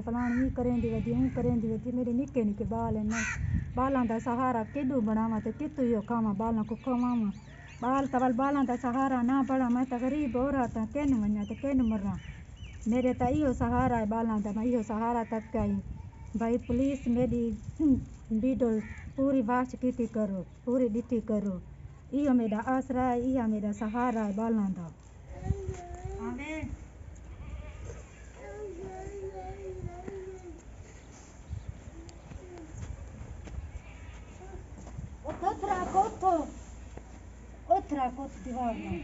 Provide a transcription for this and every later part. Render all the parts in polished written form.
फलानी करेंदी वधी मेरे निक्के निक्के बाल हैं बालों का सहारा किदू बनावा तो कितू यो खावा बालों को खवावा बाल तवल बालों का सहारा ना बड़ा मैं तो गरीब हो रहा था किन वना तो किन मरा मेरे तो इो सहारा है बालों का मैं इो सहारा तक आई भाई पुलिस मेरी वीडियो पूरी वाच की करो पूरी डिटी करो इो मेरा आसरा है इो मेरा सहारा है बालों का Otra cosa dीवार में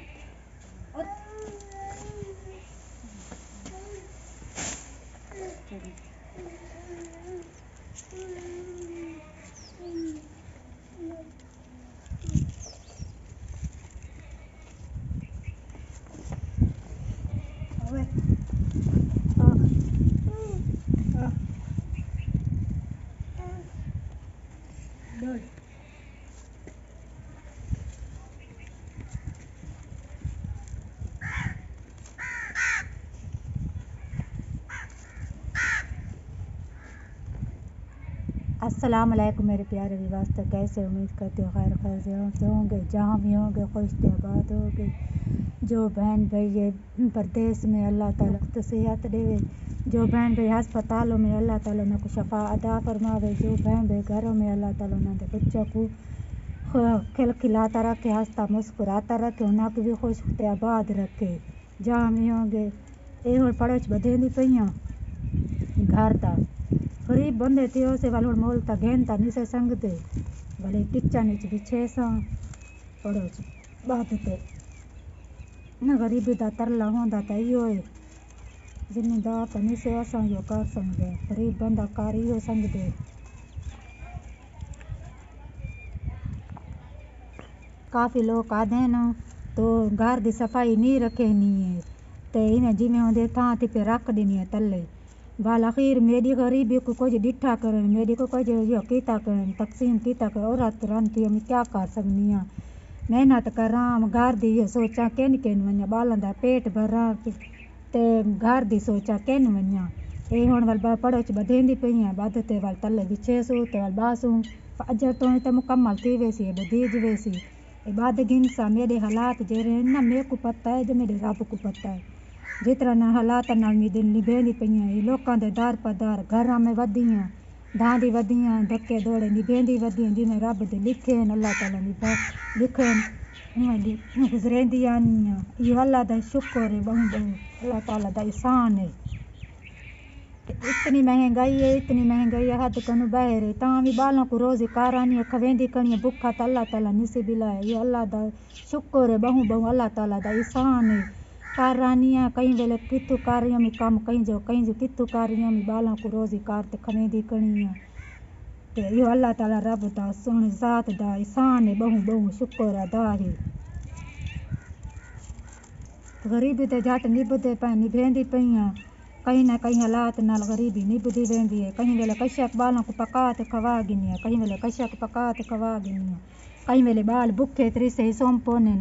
अस्सलाम वालेकुम मेरे प्यारे विवास्ता कैसे उम्मीद करते हो खैर से होंगे जहाँ भी होंगे खुश आबाद होंगे जो बहन भाई ये परदेश में अल्लाह ताला को सेहत देवे जो बहन भाई अस्पतालों में अल्लाह ताला उनको शफा अदा फरमावे जो बहन भाई घरों में अल्लाह ताला उन्होंने बच्चों को खिलाता रखे हंसता मुस्कुराता रखे उन्हें भी खुश आबाद रखे जहाँ भी होंगे ये हूँ पड़ोच बधेंदी पईयां घर का गरीब बंदे थे उसे वाल मोल ता घेनता निसे संगते भले किचन भी 600 पड़ोच बात ते न गरीबी दा तरला होंदा ता इहो है जिम्मेदार ता निसे असां यो कर संगे गरीब बंदा कार इहो संगते काफ़ी लोग आते हैं ना तो घर की सफाई नहीं रखे नहीं है तो इन्हें जिमें होंदे थां ते पे रख देनी है तले बाल आखिर मेरी गरीबी को कुछ डिठा करें मेरी को कुछ यो कीता करें तकसीम कीता करें और तुरंत हम क्या कर सकनी हाँ मेहनत करा घर दी ये सोचा किन वना बालों का पेट भरा ते घर दी सोचा किन वना ये हुण वाल पड़ोच बधेंदी पईयां बधते वाल तले भी 600 ते वाल 200 अजर तो मुकम्मल थी वैसी बधीज वैसी बद गिनसा मेरे हालात जेरे ना मेरे को पता है जो मेरे रब को पता है जितना ना हालात नाल निभेंदी पईयां लोगों के दर पदार घर में वधियां धांदी वधियां धक्के दौड़े निभेंदी वधियां जिन्हें रब दे लिखे अल्लाह ताला निभा लिखे गुजरेंदी आनियां ये अल्लाह दा शुक्र है बहुत अल्लाह ताला दा एहसान है इतनी महंगाई है हद कनु बहर है ता भी बालों को रोज़ कारानी खवेंदी कणी भुखा तो अल्लाह ताला नसीब लाए ये अल्लाह दा शुक्र है बहु अल्लाह ताला दा एहसान है कारानियाँ कई वेले कितु कारियां में काम कहीं जो कितु कारियां में बालों को रोज़ी कार ते खवेंदी कणियां ते यो अल्लाह ताला रब दा सोहने ज़ात दा एहसान है बहु शुक्र अदा है गरीबी ते झट निभदे पे निभेंदी पईयां कहीं ना कहीं हालात नाल गरीबी निभदी वेंदी है कहीं वेले कशक बालों को पका ते खवा गिनिया कहीं वेले कशक पका ते खवा गिनिया कहीं वेले बाल भुखे तरीसे सोमपोने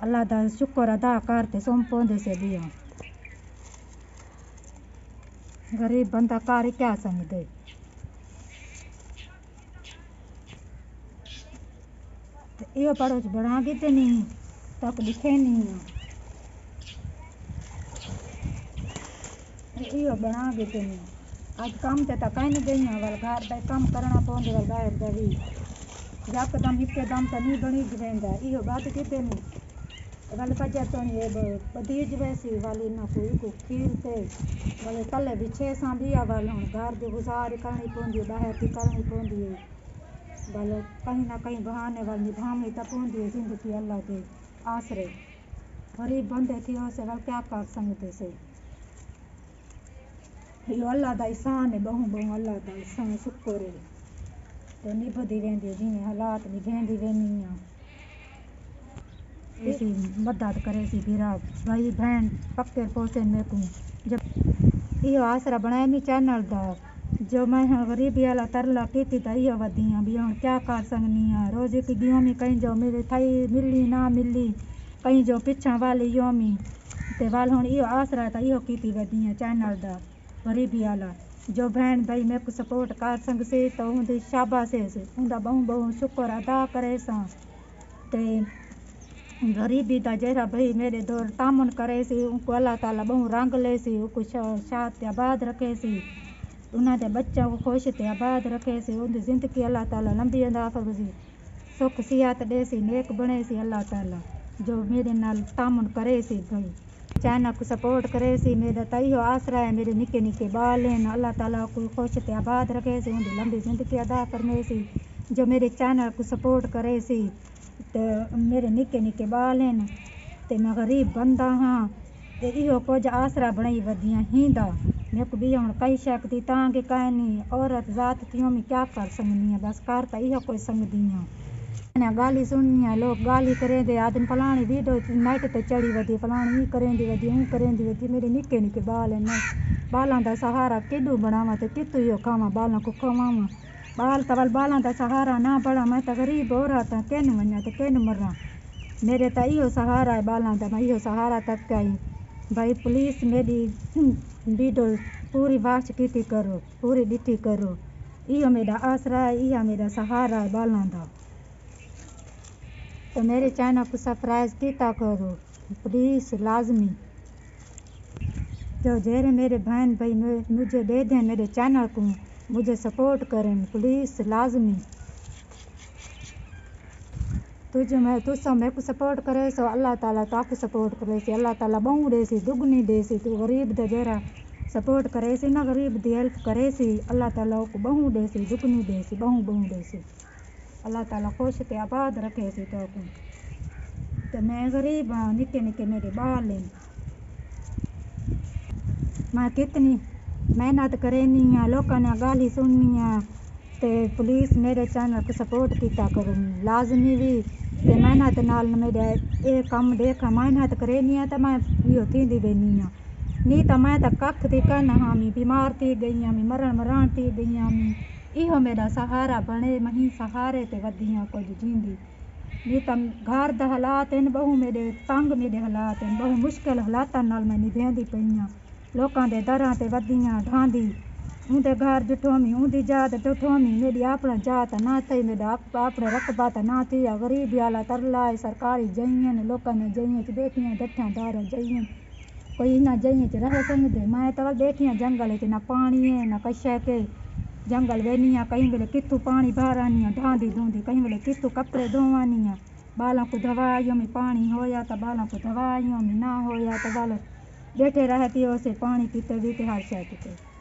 अल्लाह दा शुक्र अदा करते सोमपोंदे से दिया गरीब बंदा कार क्या समझे यो पड़ोच बना गिते नहीं तक दिखे नहीं यो बना गिते नहीं आज काम ते ता कहीं नहीं गई वाल घर दा काम करना पौंदे वाल बाहर दा भी यकदम एकदम तो नहीं बनी वेंदा इहो बात किते नहीं वाले पजर तो ये बदीज वैसी वाली ना कोई को खीर ते वाले तले भी 600 बिया वाल हुन घर दी गुजार करनी पौंदी बाहर की करनी पौंदी वाले कहीं ना कहीं बहाने वाल निभावनी तो पौंदी जिंदगी अल्लाह के आसरे गरीब बंदे थी से वाल क्या कर सकते से यो अल्लाह दा एहसान है बहु अल्लाह दा एहसान शुक्र है तो निभदी वेंदी जिवें हालात निभेंदी वेंदियां इसी मदद करे सी गिरा भाई बहन पक्के पोसे में को जब यो आसरा बनाया नहीं चैनल दा जो मैं गरीबी वाला तरला की तो यो वधियां भी हुण क्या कर सकनी हाँ रोज़ की गियों में कहीं जो मेरे थई मिली ना मिली कहीं जो पिछा वाली योमी ते वाल हुण इहो आसरा त इहो कीती वधी है चैनल दा गरीबी वाला जो बहन भाई मेरे को सपोर्ट कर सकसे तो उनकी शाबाश है उनका बहुत शुक्र अदा करे सा ते गरीबी दा जरा भाई मेरे दौर तामन करे सी उनको अल्लाह ताला बहु रंग ले सी उनको शात आबाद रखे सी उन्होंने बच्चों को खुश ते आबाद रखे सी उनकी जिंदगी अल्लाह ताला लंबी अदा सी सुख सियात दे सी नेक बने सी अल्लाह ताला जो मेरे नाल तामन करे सी भाई चैनल को सपोर्ट करे सी मेरा तो इहो आसरा है मेरे निके निके बाल हैं अल्लाह ताला को खुश ते आबाद रखे सी उनकी लंबी जिंदगी अदा करने सी जो मेरे चैनल को सपोर्ट करे सी तो मेरे निके निके बाल हैं ते मैं गरीब बंदा हाँ ते इहो कुछ आसरा बनाई वधियां हींदा मेरे को भी हुण कही सकती तांगे कहीं नहीं औरत जात थियो मैं क्या कर सकनी है बस कर तो इहो कोई सकदी हाँ गाली सुननी लोग गाली करें दे आदमी फलानी वीडियो नेट ते चढ़ी वधी फलानी ई करें दी वधी मेरे निके निके बाल हैं बालों का सहारा किडू बनावा तो कितू ही खावा बालों को खवावा बाल तवल बालों का सहारा ना बड़ा मैं तो गरीब हो रहा था किन वना तो किन मरा मेरे तो इहो सहारा है बालों का मैं इहो सहारा तक आई भाई पुलिस मेरी वीडियो पूरी वाच की करो पूरी डिठी करो इहो मेरा आसरा है इहो मेरा सहारा है बालों का तो मेरे चैनल को सब्सक्राइब किया करो प्लीज लाजमी जो जेरे मेरे बहन भाई मुझे दे दें मेरे चैनल को मुझे सपोर्ट करें प्लीज लाजमी तुझे मैं तुझसे मेरे को सपोर्ट करे सो अल्लाह ताला ताकू सपोर्ट करे सी अल्लाह ताला बहु दे सी दुगनी दे सी तू गरीब दे जरा सपोर्ट करे सी ना गरीब दी हेल्प करे सी अल्लाह ताला को बहु दे सी दुगनी दे सी बहु दे सी अल्लाह ताला खुश ते आबाद रखे सी तो मैं गरीब हाँ निके निके मेरे बाल हैं मैं कितनी मेहनत करेनी है लोगों ने गाली सुननी है तो पुलिस मेरे चैनल को सपोर्ट किया करो लाजमी भी ते मेहनत नाल मेरे ये काम देखा मेहनत करेनी है तो मैं इहो थींदी वेनी हाँ नहीं तो मैं तो कख थी कहना हाँ मैं बीमार थी गई हाँ मैं मरण थी गई हाँ मैं इहो मेरा सहारा बने मही सहारे ते वधी हाँ कुछ जींदी नहीं तो घर दा हालात हैं बहु मेरे तंग मेरे हालात हैं बहु मुश्किल हालात नाल मैं निभेंदी पई हाँ लोकां दे दरां ते वधी हाँ ढांदी उनके घर डिठोमी उनकी जात डिठोमी मेरी अपना जात ना थी मेरा अपने रकबा तो ना थी गरीबी वाला तरला है सरकारी जइयन लोगों ने जइयन च बैठियां डठियां दार जइयन कोई ना जइयन च रह सकते मैं तो बैठियां जंगल च ना पानी है ना कशा के जंगल वेनी कहीं वेले कितू पानी भरानी ढांदी धोंदी कहीं वेले कितू कपड़े धोवानी बालों को दवाइयों में पानी होया तो बालों को दवाइयों में ना होया तो बाल बैठे रहती हो से पानी पीते हर शय पीते।